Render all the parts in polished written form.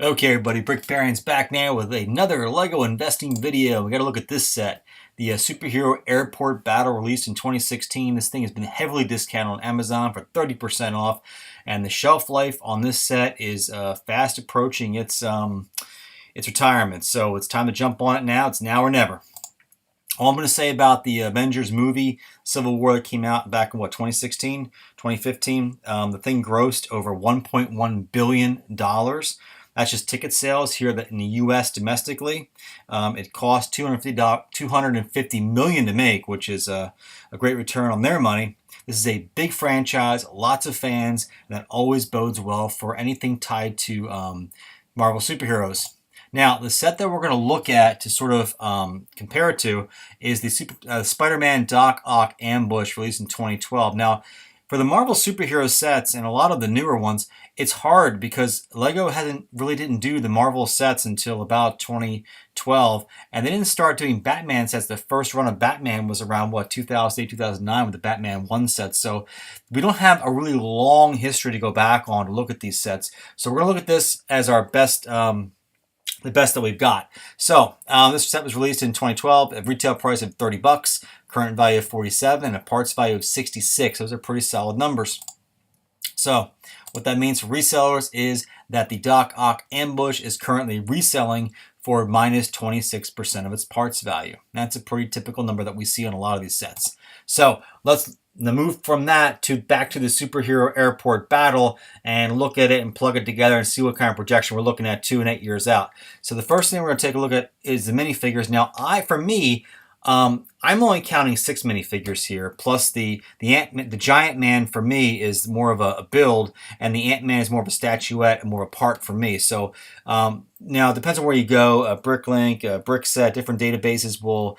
Okay, everybody, Brick Baron's back now with another LEGO investing video. We got to look at this set, the Superhero Airport Battle, released in 2016. This thing has been heavily discounted on Amazon for 30% off, and the shelf life on this set is fast approaching its retirement. So it's time to jump on it now. It's now or never. All I'm going to say about the Avengers movie Civil War that came out back in 2016, 2015, the thing grossed over $1.1 billion. That's just ticket sales here in the U.S. domestically. It cost $250 million to make, which is a great return on their money. This is a big franchise, lots of fans, and that always bodes well for anything tied to Marvel superheroes. Now, the set that we're going to look at to sort of compare it to is the Spider-Man Doc Ock Ambush, released in 2012. Now, for the Marvel superhero sets and a lot of the newer ones, it's hard because LEGO didn't do the Marvel sets until about 2012, and they didn't start doing Batman sets. The first run of Batman was around 2008, 2009 with the Batman 1 set. So we don't have a really long history to go back on to look at these sets. So we're going to look at this as our best. The best that we've got. So this set was released in 2012 at retail price of $30, current value of $47, and a parts value of $66. Those are pretty solid numbers. So what that means for resellers is that the Doc Ock Ambush is currently reselling for minus 26% of its parts value. That's a pretty typical number that we see on a lot of these sets. So let's move from that to back to the Superhero Airport Battle and look at it and plug it together and see what kind of projection we're looking at 2 and 8 years out. So the first thing we're going to take a look at is the minifigures. Now, for me, I'm only counting 6 minifigures here, plus the Giant Man for me is more of a build, and the Ant-Man is more of a statuette and more of a part for me. So now it depends on where you go. Bricklink, Brickset, different databases will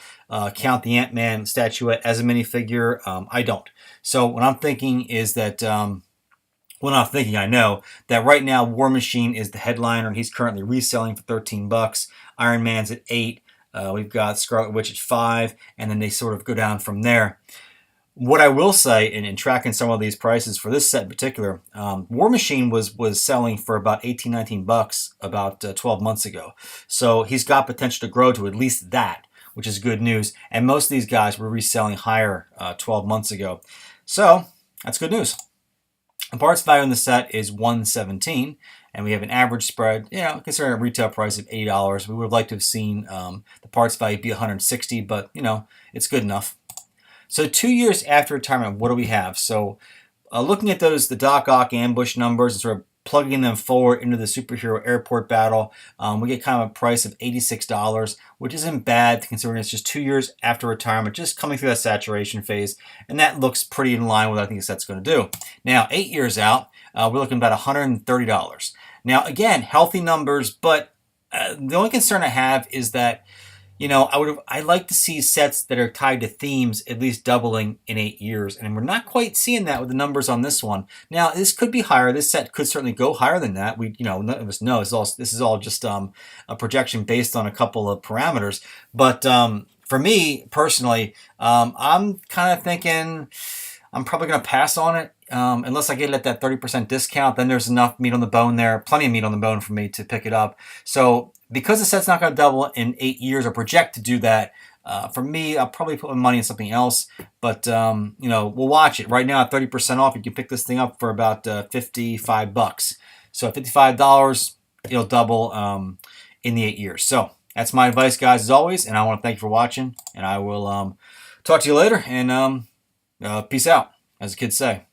count the Ant-Man statuette as a minifigure. I don't. So what I'm thinking is that I know that right now War Machine is the headliner, and he's currently reselling for $13. Iron Man's at $8. We've got Scarlet Witch at $5, and then they sort of go down from there. What I will say, in tracking some of these prices for this set in particular, War Machine was selling for about $18, $19 about 12 months ago. So he's got potential to grow to at least that, which is good news. And most of these guys were reselling higher 12 months ago. So that's good news. The parts value in the set is $117, and we have an average spread, considering a retail price of $80. We would have liked to have seen the parts value be $160, but, it's good enough. So 2 years after retirement, what do we have? So looking at the Doc Ock Ambush numbers and sort of plugging them forward into the Superhero Airport Battle, we get kind of a price of $86, which isn't bad considering it's just 2 years after retirement, just coming through that saturation phase, and that looks pretty in line with what I think the set's going to do. Now, 8 years out, we're looking about $130. Now, again, healthy numbers, but the only concern I have is that, I'd like to see sets that are tied to themes at least doubling in 8 years, and we're not quite seeing that with the numbers on this one. Now, this could be higher. This set could certainly go higher than that. None of us know. This is all just a projection based on a couple of parameters. But for me personally, I'm kind of thinking I'm probably going to pass on it. Unless I get it at that 30% discount, then there's enough meat on the bone there, plenty of meat on the bone for me to pick it up. So because the set's not going to double in 8 years or project to do that, for me, I'll probably put my money in something else. But, we'll watch it. Right now at 30% off, you can pick this thing up for about $55. So at $55, it'll double in the 8 years. So that's my advice, guys, as always. And I want to thank you for watching. And I will talk to you later. And peace out, as the kids say.